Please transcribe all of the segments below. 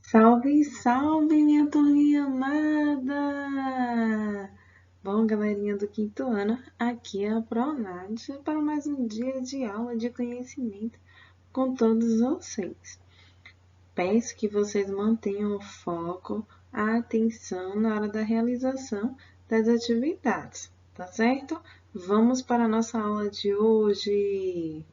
Salve, salve, minha turminha amada! Bom, galerinha do quinto ano, aqui é a Pronádia para mais um dia de aula de conhecimento com todos vocês. Peço que vocês mantenham o foco, a atenção na hora da realização das atividades, tá certo? Vamos para a nossa aula de hoje!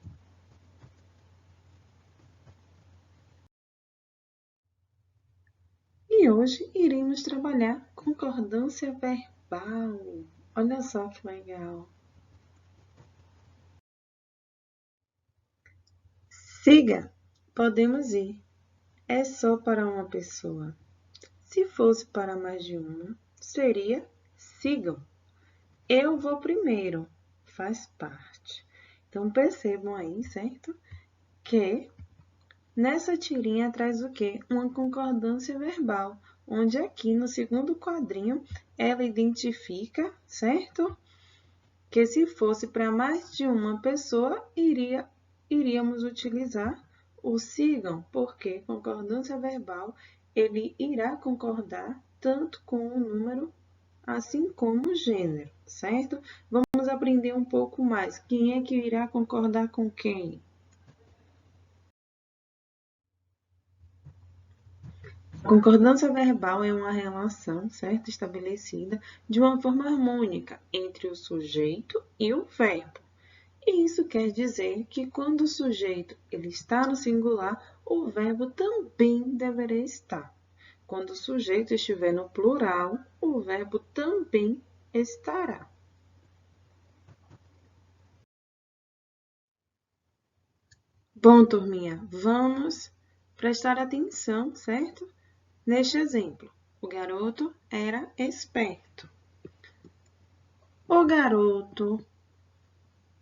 E hoje iremos trabalhar concordância verbal. Olha só que legal. Siga, podemos ir. É só para uma pessoa. Se fosse para mais de uma, seria sigam. Eu vou primeiro. Faz parte. Então percebam aí, certo? Que nessa tirinha traz o quê? Uma concordância verbal, onde aqui no segundo quadrinho ela identifica, certo? Que se fosse para mais de uma pessoa, iríamos utilizar o sigam, porque concordância verbal, ele irá concordar tanto com o número, assim como o gênero, certo? Vamos aprender um pouco mais. Quem é que irá concordar com quem? Concordância verbal é uma relação, certo, estabelecida de uma forma harmônica entre o sujeito e o verbo. E isso quer dizer que quando o sujeito ele está no singular, o verbo também deverá estar. Quando o sujeito estiver no plural, o verbo também estará. Bom, turminha, vamos prestar atenção, certo? Neste exemplo, o garoto era esperto. O garoto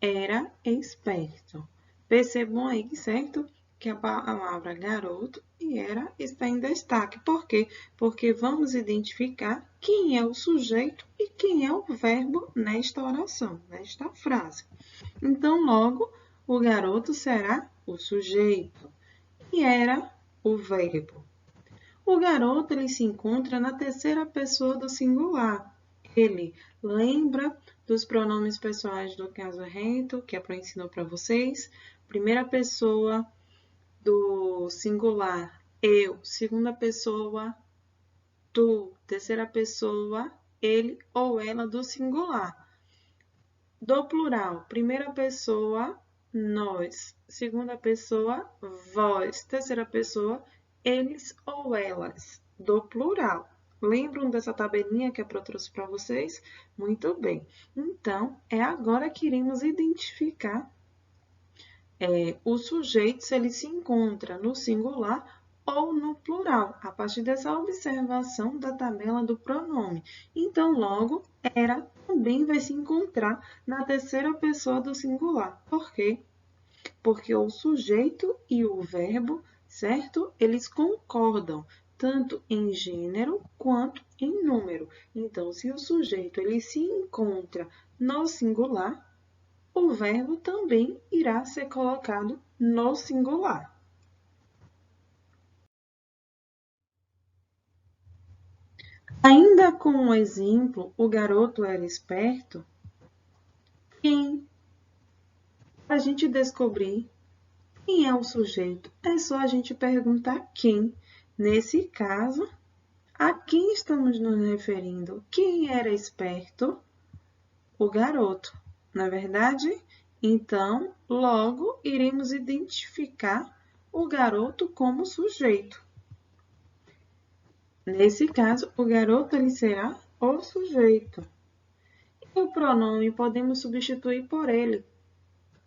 era esperto. Percebam aí, certo? Que a palavra garoto e era está em destaque. Por quê? Porque vamos identificar quem é o sujeito e quem é o verbo nesta oração, nesta frase. Então, logo, o garoto será o sujeito e era o verbo. O garoto ele se encontra na terceira pessoa do singular. Ele lembra dos pronomes pessoais do caso reto, que a Pro ensinou para vocês. Primeira pessoa do singular, eu. Segunda pessoa, tu. Terceira pessoa, ele ou ela do singular. Do plural, primeira pessoa, nós. Segunda pessoa, vós. Terceira pessoa, eles ou elas. Do plural. Lembram dessa tabelinha que a Pro trouxe para vocês? Muito bem. Então, é agora que iremos identificar o sujeito, se ele se encontra no singular ou no plural, a partir dessa observação da tabela do pronome. Então, logo, era também vai se encontrar na terceira pessoa do singular. Por quê? Porque o sujeito e o verbo, certo? Eles concordam tanto em gênero quanto em número. Então, se o sujeito ele se encontra no singular, o verbo também irá ser colocado no singular. Ainda com o exemplo, o garoto era esperto, quem? Para a gente descobrir quem é o sujeito, é só a gente perguntar quem. Nesse caso, a quem estamos nos referindo? Quem era esperto? O garoto, não é verdade? Então, logo iremos identificar o garoto como sujeito. Nesse caso, o garoto ele será o sujeito. E o pronome podemos substituir por ele.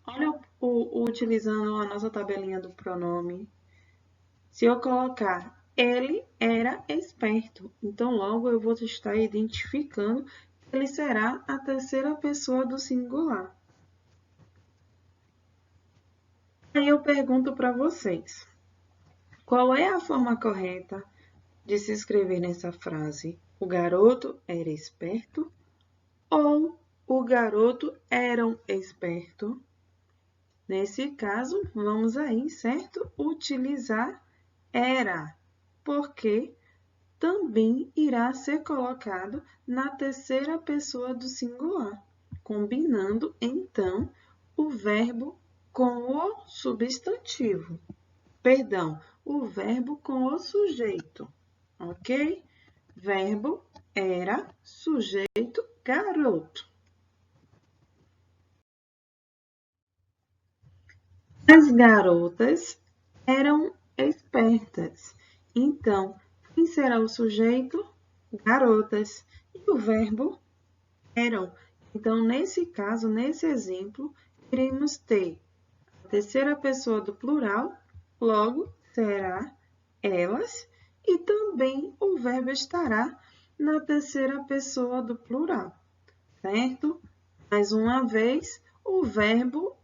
Olha utilizando a nossa tabelinha do pronome. Se eu colocar ele era esperto, então logo eu vou estar identificando que ele será a terceira pessoa do singular. Aí eu pergunto para vocês, qual é a forma correta de se escrever nessa frase? O garoto era esperto ou o garoto era um esperto? Nesse caso, vamos aí, certo? Utilizar era. porque também irá ser colocado na terceira pessoa do singular, combinando, então, o verbo com o substantivo. Perdão, o verbo com o sujeito, ok? Verbo era, sujeito, garoto. As garotas eram espertas. Então, quem será o sujeito? Garotas. E o verbo? Eram. Então, nesse caso, nesse exemplo, iremos ter a terceira pessoa do plural, logo será elas, e também o verbo estará na terceira pessoa do plural, certo? Mais uma vez, o verbo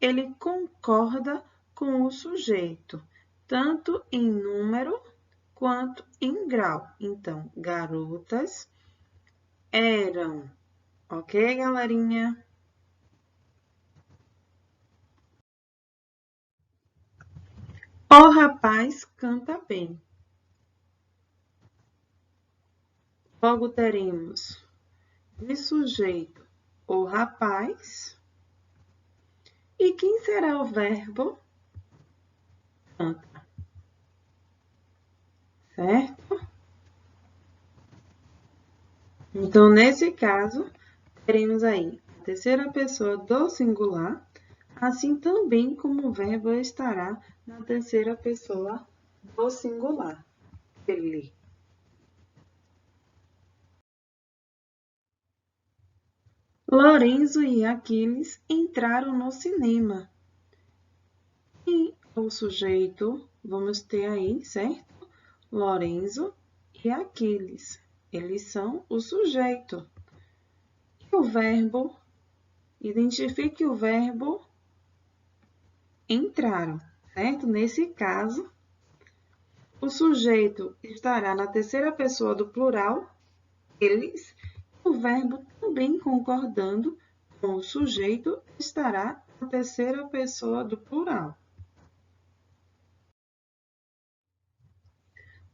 ele concorda com o sujeito, tanto em número quanto em grau. Então, garotas eram. Ok, galerinha? O rapaz canta bem. Logo teremos de sujeito o rapaz. E quem será o verbo? Canta. Certo? Então, nesse caso, teremos aí a terceira pessoa do singular, assim também como o verbo estará na terceira pessoa do singular. Ele. Lorenzo e Aquiles entraram no cinema. E o sujeito, vamos ter aí, certo? Lorenzo e Aquiles. Eles são o sujeito. E o verbo, identifique o verbo entraram, certo? Nesse caso, o sujeito estará na terceira pessoa do plural, eles, o verbo também concordando com o sujeito estará na terceira pessoa do plural.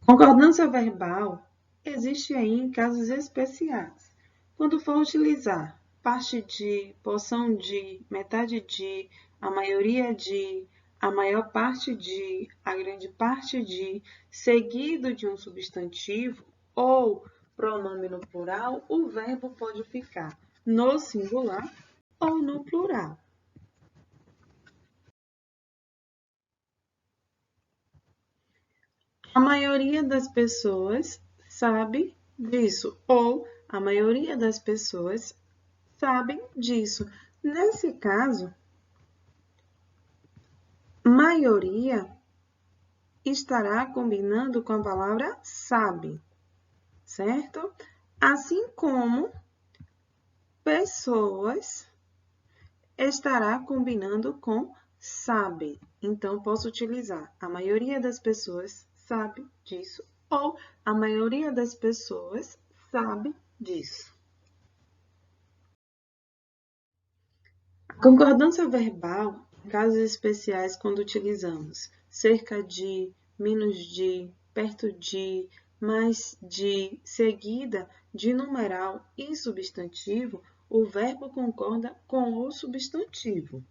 Concordância verbal existe aí em casos especiais. Quando for utilizar parte de, porção de, metade de, a maioria de, a maior parte de, a grande parte de, seguido de um substantivo ou pronome no plural, o verbo pode ficar no singular ou no plural. A maioria das pessoas sabe disso, ou a maioria das pessoas sabem disso. Nesse caso, maioria estará combinando com a palavra sabe, certo? Assim como pessoas estará combinando com sabe. Então, posso utilizar a maioria das pessoas sabe disso ou a maioria das pessoas sabe disso. A concordância verbal, em casos especiais, quando utilizamos cerca de, menos de, perto de, mais de, seguida de numeral e substantivo, o verbo concorda com o substantivo.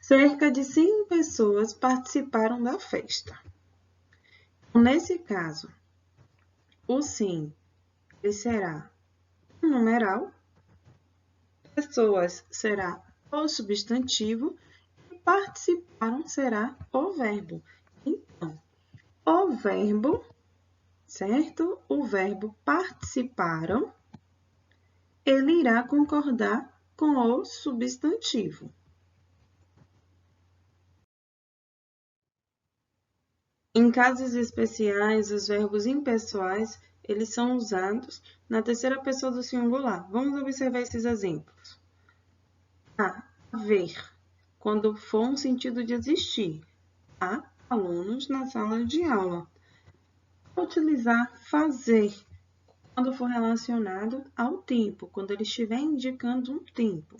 Cerca de 100 pessoas participaram da festa. Nesse caso, o sim ele será um numeral, pessoas será o substantivo e participaram será o verbo. Então, o verbo, certo? O verbo participaram, ele irá concordar com o substantivo. Em casos especiais, os verbos impessoais, eles são usados na terceira pessoa do singular. Vamos observar esses exemplos. Haver, quando for um sentido de existir. Há alunos na sala de aula. Utilizar fazer, quando for relacionado ao tempo, quando ele estiver indicando um tempo.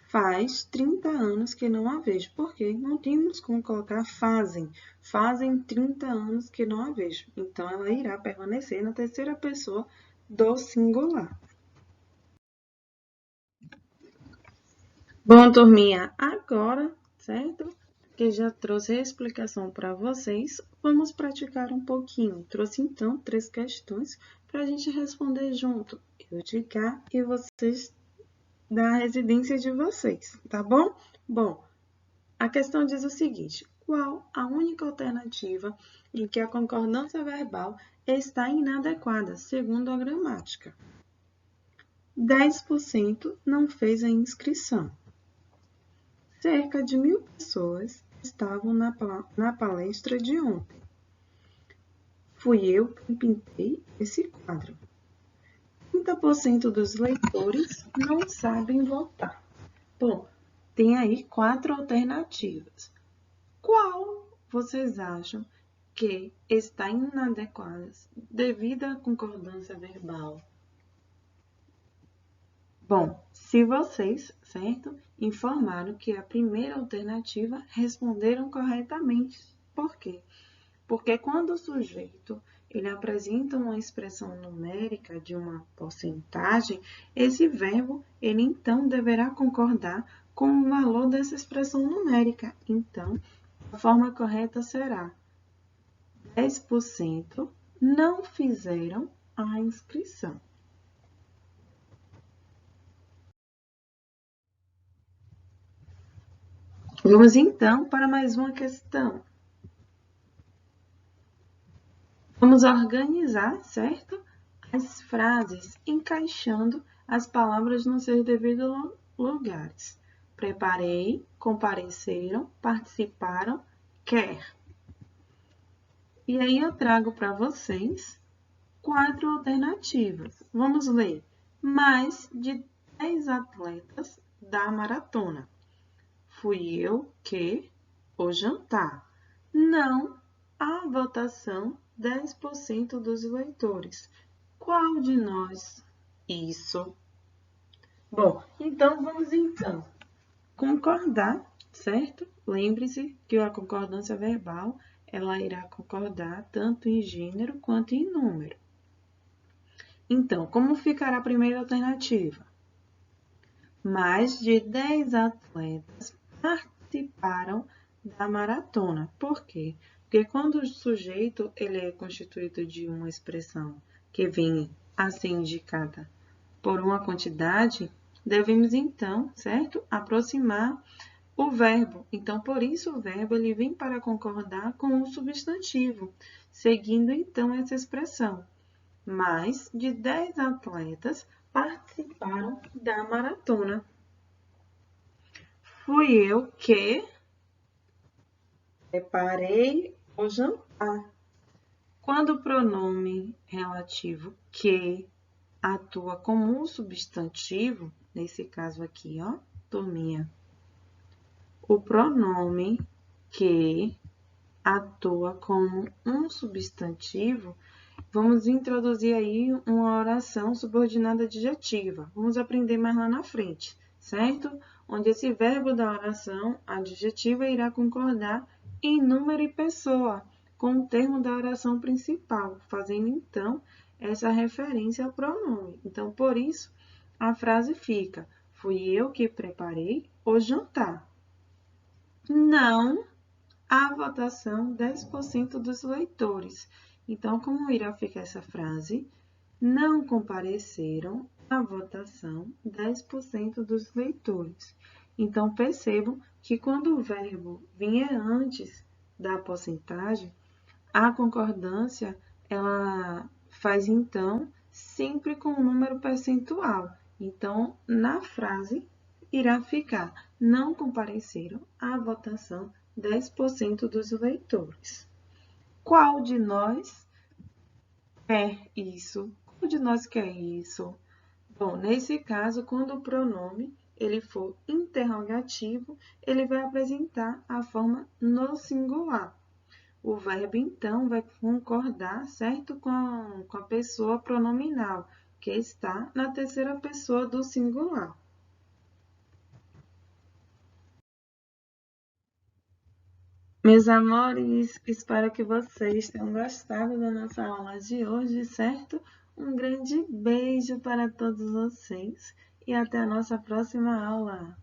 Faz 30 anos que não a vejo. Por quê? Não temos como colocar fazem. Fazem 30 anos que não a vejo. Então, ela irá permanecer na terceira pessoa do singular. Bom, turminha, agora, certo? Que já trouxe a explicação para vocês, vamos praticar um pouquinho. Trouxe, então, 3 questões para a gente responder junto. Eu de cá e vocês da residência de vocês, tá bom? Bom, a questão diz o seguinte: qual a única alternativa em que a concordância verbal está inadequada, segundo a gramática? 10% não fez a inscrição. Cerca de 1.000 pessoas estavam na palestra de ontem. Fui eu quem pintei esse quadro. 30% dos leitores não sabem votar. Bom, tem aí 4 alternativas. Qual vocês acham que está inadequada devido à concordância verbal? Bom, se vocês, certo, informaram que a primeira alternativa responderam corretamente. Por quê? Porque quando o sujeito ele apresenta uma expressão numérica de uma porcentagem, esse verbo ele então deverá concordar com o valor dessa expressão numérica. Então, a forma correta será 10% não fizeram a inscrição. Vamos então para mais uma questão. Vamos organizar, certo? As frases, encaixando as palavras nos seus devidos lugares. Preparei, compareceram, participaram, quer. E aí eu trago para vocês 4 alternativas. Vamos ler. Mais de 10 atletas da maratona. Fui eu que o jantar. Não há votação 10% dos leitores. Qual de nós? Isso. Bom, então vamos então concordar, certo? Lembre-se que a concordância verbal, ela irá concordar tanto em gênero quanto em número. Então, como ficará a primeira alternativa? Mais de 10 atletas participaram da maratona. Por quê? Porque quando o sujeito ele é constituído de uma expressão que vem a ser indicada por uma quantidade, devemos então, certo? Aproximar o verbo. Então, por isso o verbo ele vem para concordar com o substantivo, seguindo então essa expressão. Mais de 10 atletas participaram da maratona. Fui eu que preparei o jantar. Quando o pronome relativo que atua como um substantivo, nesse caso aqui, ó, turminha, o pronome que atua como um substantivo, vamos introduzir aí uma oração subordinada adjetiva. Vamos aprender mais lá na frente, certo? Onde esse verbo da oração adjetiva irá concordar em número e pessoa com o termo da oração principal, fazendo então essa referência ao pronome. Então, por isso, a frase fica: fui eu que preparei o jantar. Não há votação 10% dos leitores. Então, como irá ficar essa frase? Não compareceram à votação 10% dos leitores. Então, percebam que quando o verbo vier antes da porcentagem, a concordância ela faz então sempre com o número percentual. Então, na frase irá ficar: não compareceram à votação 10% dos leitores. Qual de nós quer isso? Qual de nós quer isso? Bom, nesse caso, quando o pronome ele for interrogativo, ele vai apresentar a forma no singular. O verbo, então, vai concordar, certo, com a pessoa pronominal, que está na terceira pessoa do singular. Meus amores, espero que vocês tenham gostado da nossa aula de hoje, certo? Um grande beijo para todos vocês e até a nossa próxima aula.